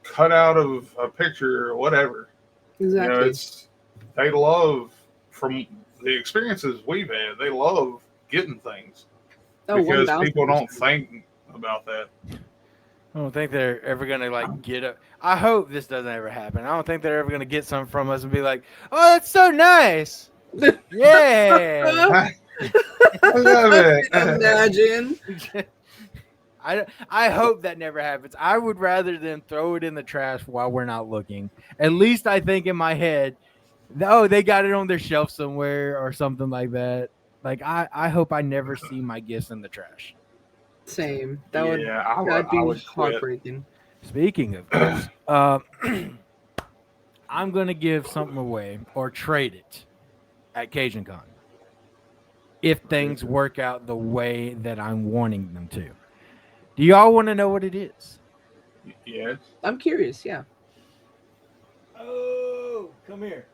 cutout of a picture or whatever.
Exactly.
You know, they love, from the experiences we've had, they love getting things. Because people don't think about that.
I don't think they're ever gonna like get up. I hope this doesn't ever happen. I don't think they're ever gonna get something from us and be like, "Oh, that's so nice." Yeah.
I love it.
Imagine.
I hope that never happens. I would rather than throw it in the trash while we're not looking. At least I think in my head, oh, they got it on their shelf somewhere or something like that. Like I hope I never see my gifts in the trash.
That'd be heartbreaking.
Speaking of gifts, I'm gonna give something away or trade it at Cajun Con if things work out the way that I'm wanting them to. Do y'all want to know what it is?
Yes.
I'm curious. Yeah.
Oh, come here.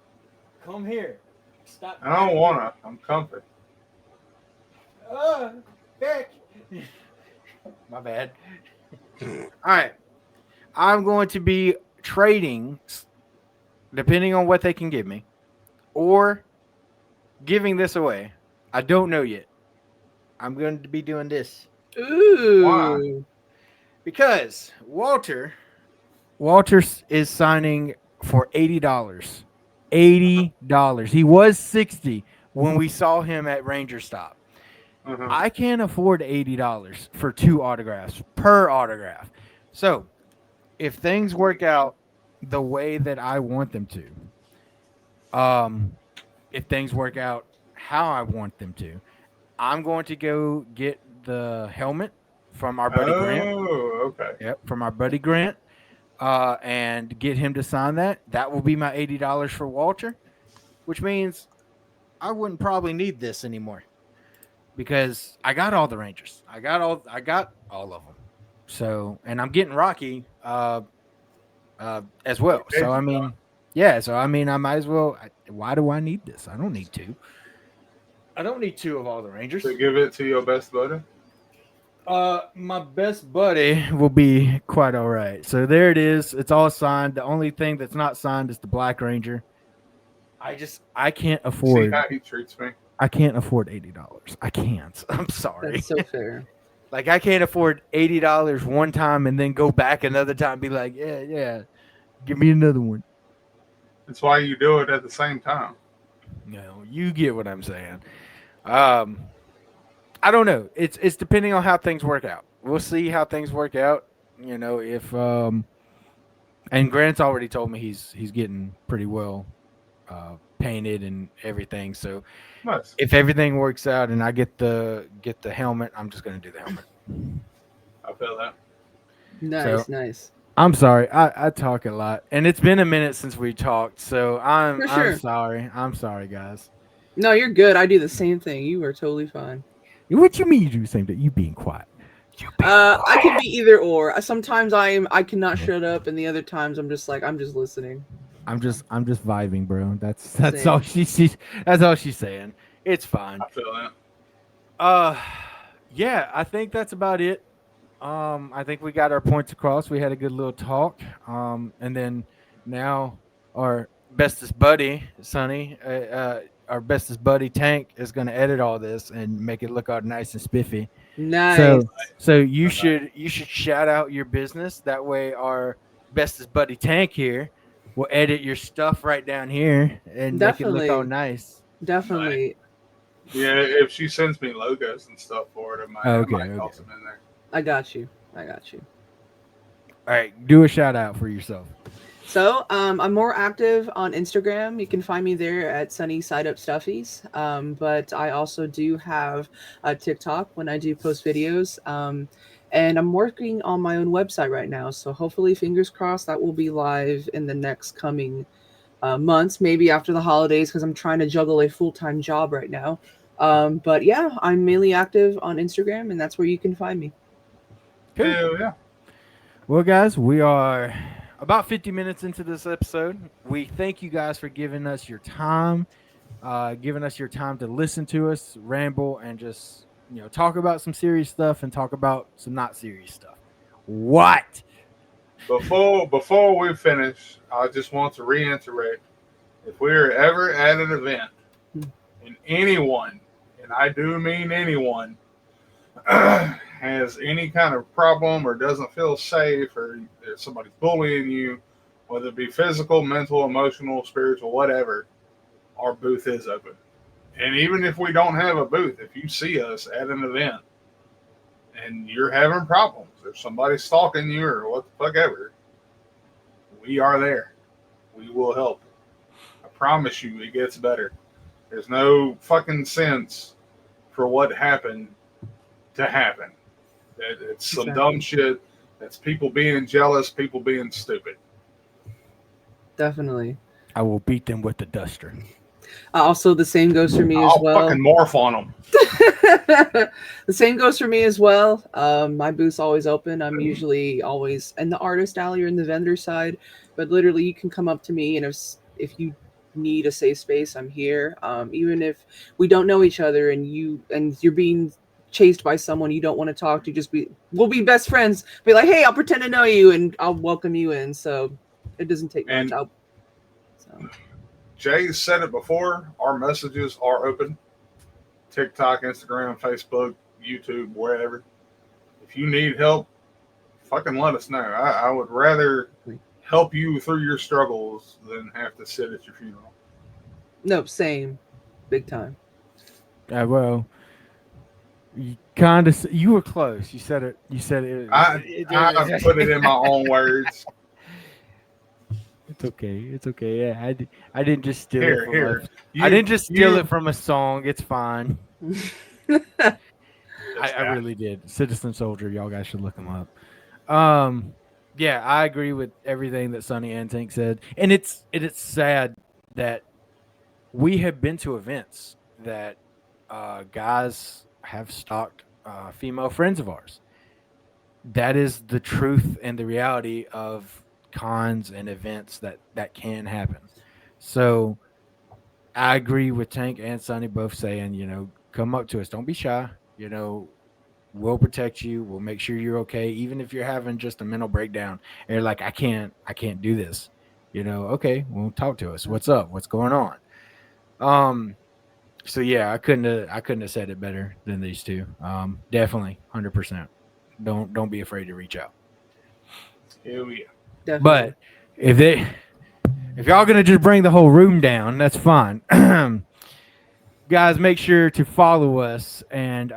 Come here. Stop.
I don't wanna. I'm comfy.
Back. My bad. All right. I'm going to be trading, depending on what they can give me, or giving this away. I don't know yet. I'm going to be doing this.
Ooh.
Why?
Because Walter is signing for $80. $80. He was $60 when we saw him at Ranger Stop.
Uh-huh.
I can't afford $80 for 2 autographs per autograph. So, if things work out the way that I want them to, if things work out how I want them to, I'm going to go get the helmet from our buddy Grant.
Oh, okay.
Yep, from our buddy Grant, and get him to sign that. That will be my $80 for Walter, which means I wouldn't probably need this anymore because I got all the Rangers. I got all of them. So, and I'm getting Rocky as well. So I mean, yeah. So I mean, I might as well. Why do I need this? I don't need 2. I don't need 2 of all the Rangers.
To give it to your best buddy?
My best buddy will be quite all right. So there it is. It's all signed. The only thing that's not signed is the Black Ranger. I can't afford.
See how he treats me.
I can't afford $80. I can't. I'm sorry.
That's so fair.
Like I can't afford $80 one time and then go back another time and be like, yeah, give me another one.
That's why you do it at the same time.
No, you get what I'm saying. I don't know. It's depending on how things work out. We'll see how things work out. You know, if and Grant's already told me he's getting pretty well painted and everything. So
nice.
If everything works out and I get the helmet, I'm just gonna do the helmet.
I feel that.
Nice.
I'm sorry. I talk a lot, and it's been a minute since we talked, so I'm sorry. I'm sorry, guys.
No, you're good. I do the same thing. You are totally fine.
What you mean you do the same thing? You being quiet.
I can be either or. Sometimes I cannot shut up, and the other times I'm just listening.
I'm just vibing, bro. That's
Same.
all she's that's all she's saying. It's fine.
I feel that.
Uh, yeah, I think that's about it. I think we got our points across. We had a good little talk. And then now our bestest buddy, Sonny, our bestest buddy Tank is going to edit all this and make it look all nice and spiffy.
Nice.
So you should shout out your business. That way, our bestest buddy Tank here will edit your stuff right down here and make it look all
Definitely.
nice.
Definitely.
Yeah, if she sends me logos and stuff for it, I might toss them in there.
I got you.
All right, do a shout out for yourself.
So, I'm more active on Instagram. You can find me there at Sunny Side Up Stuffies. But I also do have a TikTok when I do post videos. And I'm working on my own website right now. So hopefully, fingers crossed, that will be live in the next coming months, maybe after the holidays, because I'm trying to juggle a full-time job right now. But yeah, I'm mainly active on Instagram, and that's where you can find me.
Cool.
Hell yeah.
Well, guys, we are about 50 minutes into this episode. We thank you guys for giving us your time, to listen to us ramble and just talk about some serious stuff and talk about some not serious stuff. What?
Before we finish, I just want to reiterate: if we are ever at an event and anyone, and I do mean anyone, has any kind of problem or doesn't feel safe, or if somebody's bullying you, whether it be physical, mental, emotional, spiritual, whatever, our booth is open. And even if we don't have a booth, if you see us at an event and you're having problems, if somebody's stalking you or what the fuck ever, we are there. We will help. I promise you it gets better. There's no fucking sense for what happened to happen. It's some dumb shit. That's people being jealous, people being stupid.
Definitely.
I will beat them with the duster.
Also, the same goes for me as well.
I'll fucking morph on them.
The same goes for me as well. My booth's always open. I'm usually always in the artist alley or in the vendor side, but literally you can come up to me, and if you need a safe space, I'm here. Even if we don't know each other and you're being chased by someone you don't want to talk to, we'll be best friends. Be like, hey, I'll pretend to know you and I'll welcome you in. So it doesn't take much.
Jay said it before, our messages are open. TikTok, Instagram, Facebook, YouTube, wherever. If you need help, fucking let us know. I would rather help you through your struggles than have to sit at your funeral.
No, same. Big time.
Well, you were close. You said it.
I put it in my own words.
It's okay. Yeah, I didn't just steal it from
Here.
I didn't just steal it from a song. It's fine. I really did. Citizen Soldier. Y'all guys should look him up. Yeah, I agree with everything that Sonny and Tank said, and it's sad that we have been to events that guys have stalked female friends of ours. That is the truth and the reality of cons and events that can happen. So I agree with Tank and Sonny both saying, come up to us. Don't be shy. We'll protect you. We'll make sure you're okay. Even if you're having just a mental breakdown and you're like, I can't do this. Okay, well, talk to us. What's up? What's going on? So yeah, I couldn't have said it better than these two. Definitely 100%. Don't be afraid to reach out.
Hell yeah.
Definitely.
But if y'all gonna just bring the whole room down, that's fine. Guys, make sure to follow us and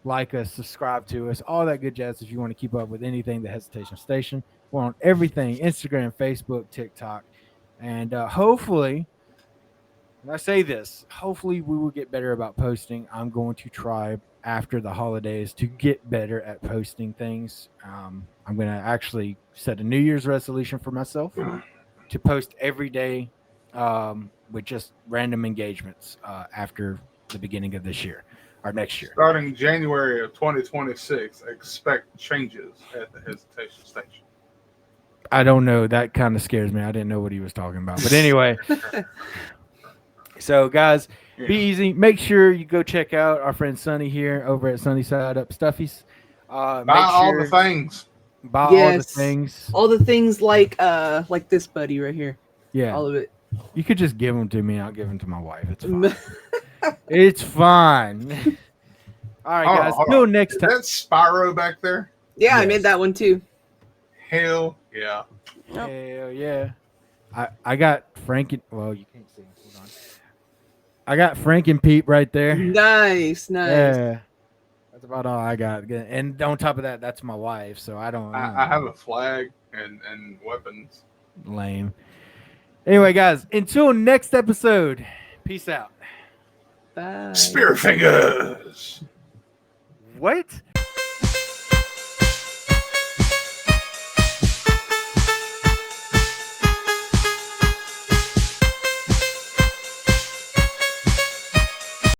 like us, subscribe to us, all that good jazz. If you want to keep up with anything, the Hesitation Station, we're on everything: Instagram, Facebook, TikTok, and hopefully, when I say this, hopefully we will get better about posting. I'm going to try after the holidays to get better at posting things. I'm going to actually set a New Year's resolution for myself to post every day with just random engagements after the beginning of this year. or next year.
Starting January of 2026, expect changes at the hesitation station.
I don't know. That kind of scares me. I didn't know what he was talking about. But anyway, so guys, be easy. Make sure you go check out our friend Sunny here over at Sunny Side Up Stuffies.
Buy all the things.
Buy all the
Yes.
things.
All the things like this buddy right here.
Yeah.
All of it.
You could just give them to me. I'll give them to my wife. It's fine. It's fine. All right, guys. Till next time.
Is that Spyro back there?
Yeah, I
Yes.
made that one too.
Hell yeah.
Yep.
Hell yeah. I got Frank and well, you can't see him. Hold on. I got Frank and Pete right there.
Nice.
Yeah. That's about all I got. And on top of that, that's my wife, so I don't
I have a flag and weapons.
lame. Anyway, guys, until next episode, peace out.
Bye.
Spear fingers.
What?